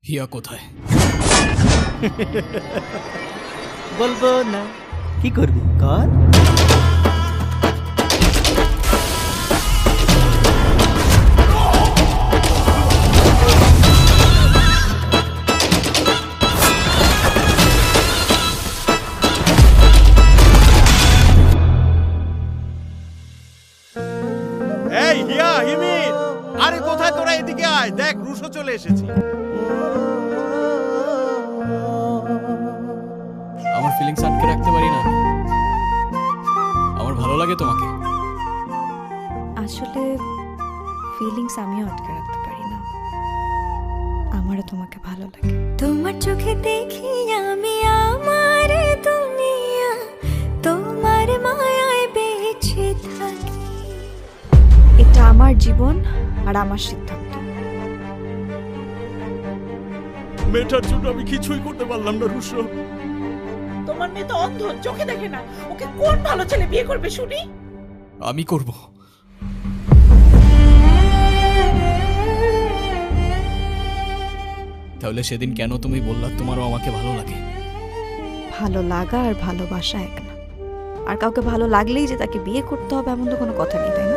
হিয়া কোথায়? বলবো না, কি করবি কর। এই হিয়া, হিমির, আরে কোথায় তোরা? এদিকে আয়, দেখ রুশো চলে এসেছি। আমার ফিলিংস আটকে রাখতে পারি না। আমার ভালো লাগে তোমাকে। আসলে ফিলিংস আমিও আটকে রাখতে পারি না, আমারও তোমাকে ভালো লাগে। তোমার চোখে দেখি আমি আমার দুনিয়া, তোমার মায়ায় বেঁচে থাকি। এটা আমার জীবন আর আমার সিদ্ধান্ত। মেয়েটার জন্য আমি কিছুই করতে পারলাম না রুশো। তোমার মেয়ে তো অন্ধ, চোখে দেখে না। ওকে কোন ভালো ছেলে বিয়ে করবে শুনি? আমি করব। তাহলে সেদিন কেন তুমি বললা তোমারও আমাকে ভালো লাগে? ভালো লাগা আর ভালোবাসা এক না। আর কাউকে ভালো লাগলেই যে তাকে বিয়ে করতে হবে এমন তো কোনো কথা নেই, তাই না?